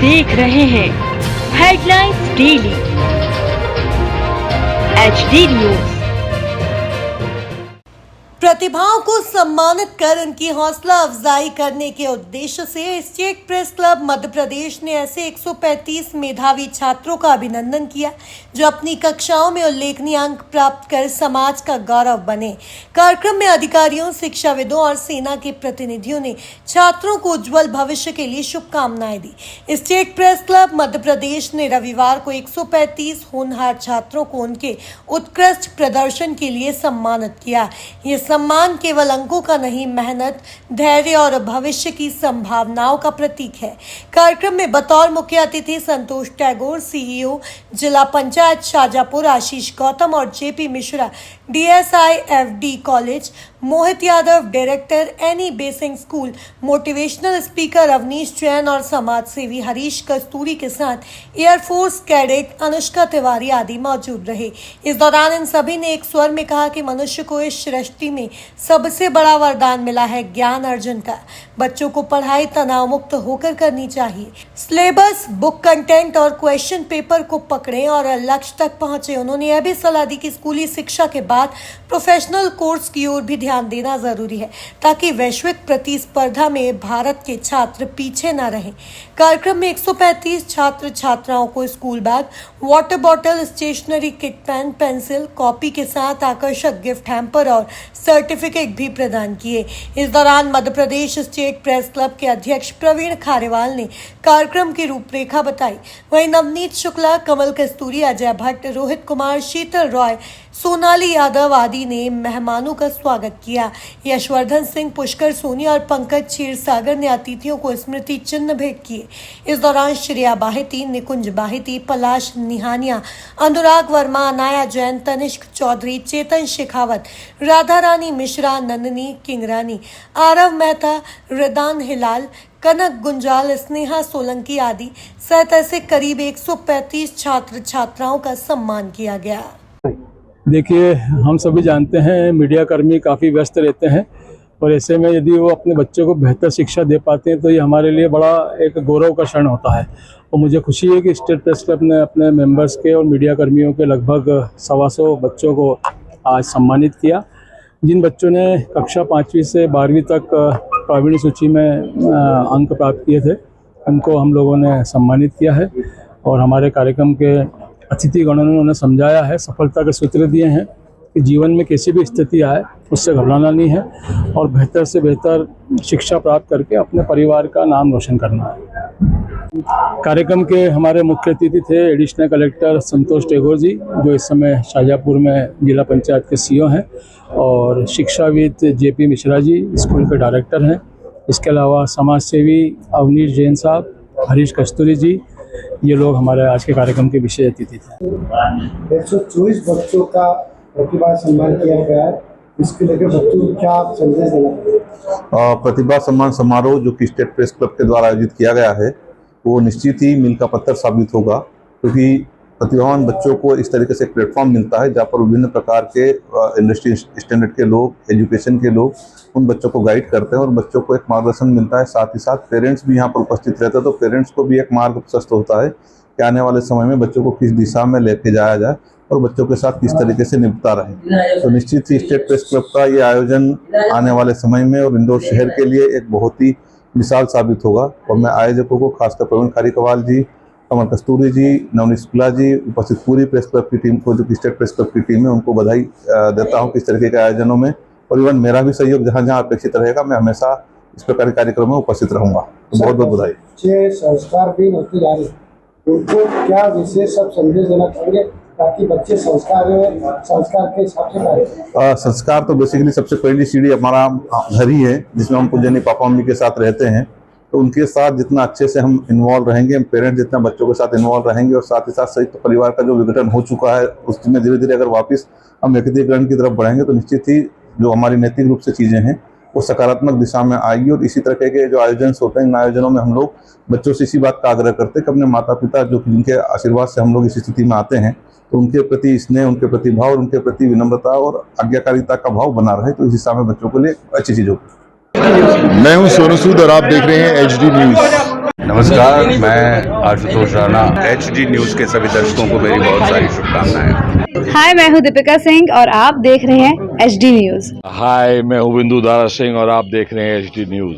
देख रहे हैं हेडलाइंस डेली HD न्यूज। प्रतिभाओं को सम्मानित कर उनकी हौसला अफजाई करने के उद्देश्य से state press club Madhya Pradesh ने ऐसे 135 मेधावी छात्रों का अभिनंदन किया जो अपनी कक्षाओं में उल्लेखनीय अंक प्राप्त कर समाज का गौरव बने। कार्यक्रम में अधिकारियों, शिक्षाविदों और सेना के प्रतिनिधियों ने छात्रों को उज्जवल भविष्य के लिए शुभकामनाएं दी। State press club Madhya Pradesh ने रविवार को 135 होनहार छात्रों को उनके उत्कृष्ट प्रदर्शन के लिए सम्मानित किया। ये सम्मान केवल अंकों का नहीं, मेहनत, धैर्य और भविष्य की संभावनाओं का प्रतीक है। कार्यक्रम में बतौर मुख्य अतिथि संतोष टैगोर, CEO जिला पंचायत शाजापुर आशीष गौतम और JP Mishra DSIFD college, Mohit Yadav director NE बेसिंग school, motivational speaker Avneesh Jain और समाज सेवी हरीश कस्तूरी के साथ एयरफोर्स कैडेट अनुष्का तिवारी आदि मौजूद रहे। इस दौरान इन सभी ने एक स्वर में कहा कि मनुष्य को इस सृष्टि में सबसे बड़ा वरदान मिला है ज्ञान अर्जन का। बच्चों को पढ़ाई तनाव मुक्त होकर करनी चाहिए। सिलेबस, बुक कंटेंट और क्वेश्चन पेपर को पकड़ें और लक्ष्य तक पहुंचे। उन्होंने यह भी सलाह दी कि स्कूली शिक्षा के बाद प्रोफेशनल कोर्स की ओर भी ध्यान देना जरूरी है ताकि वैश्विक प्रतिस्पर्धा में भारत के छात्र पीछे न रहें। कार्यक्रम में 135 छात्र छात्राओं को school bag, water bottle, stationery kit, pen, pencil, copy के साथ आकर्षक गिफ्ट हैम्पर और सर्टिफिकेट भी प्रदान किए। इस दौरान Madhya Pradesh state press club के अध्यक्ष प्रवीण खारेवाल ने कार्यक्रम की रूपरेखा बताई। वहीं नवनीत शुक्ला, कमल कस्तूरी, अजय भट्ट, रोहित कुमार, शीतल रॉय, सोनाली यादव आदि ने मेहमानों का स्वागत किया। यशवर्धन सिंह, पुष्कर सोनी और पंकज क्षीरसागर ने अतिथियों को स्मृति चिन्ह भेंट किए। इस दौरान श्रेया बाहिती, निकुंज बाहिती, पलाश निहानिया, अनुराग वर्मा, अनाया जैन, तनिष्क चौधरी, चेतन शेखावत, राधा रानी मिश्रा, नंदनी किंगरानी, आरव मेहता, रिदान हिलाल, कनक गुंजाल, स्नेहा सोलंकी आदि सहित ऐसे करीब 135 छात्र छात्राओं का सम्मान किया गया। देखिए, हम सभी जानते हैं मीडिया कर्मी काफ़ी व्यस्त रहते हैं और ऐसे में यदि वो अपने बच्चों को बेहतर शिक्षा दे पाते हैं तो ये हमारे लिए बड़ा एक गौरव का क्षण होता है। और मुझे खुशी है कि स्टेट प्रेस क्लब ने अपने मेंबर्स के और मीडिया कर्मियों के लगभग 125 बच्चों को आज सम्मानित किया। जिन बच्चों ने कक्षा 5वीं से 12वीं तक प्रावीण्य सूची में अंक प्राप्त किए थे उनको हम लोगों ने सम्मानित किया है। और हमारे कार्यक्रम के अतिथिगणों ने उन्हें समझाया है, सफलता के सूत्र दिए हैं कि जीवन में किसी भी स्थिति आए उससे घबराना नहीं है और बेहतर से बेहतर शिक्षा प्राप्त करके अपने परिवार का नाम रोशन करना है। कार्यक्रम के हमारे मुख्य अतिथि थे एडिशनल कलेक्टर संतोष टैगोर जी, जो इस समय शाजापुर में जिला पंचायत के CEO हैं, और शिक्षाविद JP मिश्रा जी, स्कूल के डायरेक्टर हैं। इसके अलावा समाज सेवी अवनीश जैन साहब, हरीश कस्तूरी जी, ये लोग हमारे आज के कार्यक्रम के विशेष अतिथि थे। 124 बच्चों का प्रतिभा सम्मान किया गया है, इसके लेकर बच्चों को क्या आप संदेश देना? प्रतिभा सम्मान समारोह जो कि स्टेट प्रेस क्लब के द्वारा आयोजित किया गया है वो निश्चित ही मील का पत्थर साबित होगा, क्योंकि प्रतिभावान बच्चों को इस तरीके से प्लेटफॉर्म मिलता है जहाँ पर विभिन्न प्रकार के इंडस्ट्री स्टैंडर्ड के लोग, एजुकेशन के लोग उन बच्चों को गाइड करते हैं और बच्चों को एक मार्गदर्शन मिलता है। साथ ही साथ पेरेंट्स भी यहाँ पर उपस्थित रहते हैं, तो पेरेंट्स को भी एक मार्ग प्रशस्त होता है कि आने वाले समय में बच्चों को किस दिशा में लेके जाया जाए और बच्चों के साथ किस तरीके से निपटा रहे। तो निश्चित ही स्टेट प्रेस क्लब का ये आयोजन आने वाले समय में और इंदौर शहर के लिए एक बहुत ही मिसाल साबित होगा। और मैं आयोजकों को, खासकर प्रवीण खारेवाल जी, कमल कस्तूरी जी, नवनीत शुक्ला जी, उपस्थित पूरी प्रेस क्लब की टीम को, जो कि स्टेट प्रेस क्लब की टीम है, उनको बधाई देता हूँ कि इस तरीके के आयोजनों में, और इवन मेरा भी सहयोग जहाँ जहाँ अपेक्षित रहेगा मैं हमेशा इस प्रकार के कार्यक्रम में उपस्थित रहूँगा। तो बहुत बहुत बधाई। अच्छे संस्कार भी होते जा रहे, उनको क्या विशेष सब संदेश देना चाहेंगे ताकि बच्चे संस्कार के हिसाब से करें? संस्कार तो बेसिकली सबसे पहली सीढ़ी हमारा घर ही है, जिसमें हम पूजनीय पापा मम्मी के साथ रहते हैं। तो उनके साथ जितना अच्छे से हम इन्वॉल्व रहेंगे, पेरेंट्स जितना बच्चों के साथ इन्वॉल्व रहेंगे, और साथ ही साथ संयुक्त परिवार का जो विघटन हो चुका है उसमें धीरे धीरे अगर वापस हम व्यक्तिगत की तरफ बढ़ेंगे तो निश्चित ही जो हमारी नैतिक रूप से चीज़ें हैं वो सकारात्मक दिशा में आएगी। और इसी तरह के जो आयोजन होते हैं, इन आयोजनों में हम लोग बच्चों से इसी बात का आग्रह करते हैं कि अपने माता पिता जो जिनके आशीर्वाद से हम लोग इस स्थिति में आते हैं, तो उनके प्रति स्नेह, उनके प्रति भाव और उनके प्रति विनम्रता और आज्ञाकारिता का भाव बना रहे, तो इस दिशा में बच्चों के लिए अच्छी चीज़ होगी। मैं हूं सोनू सूद और आप देख रहे हैं HD न्यूज। नमस्कार, मैं आशुतोष राणा। HD न्यूज़ के सभी दर्शकों को मेरी बहुत सारी शुभकामनाएं। हाय, मैं हूं दीपिका सिंह और आप देख रहे हैं HD न्यूज़। हाय, मैं हूं बिंदु दारा सिंह और आप देख रहे हैं HD न्यूज़।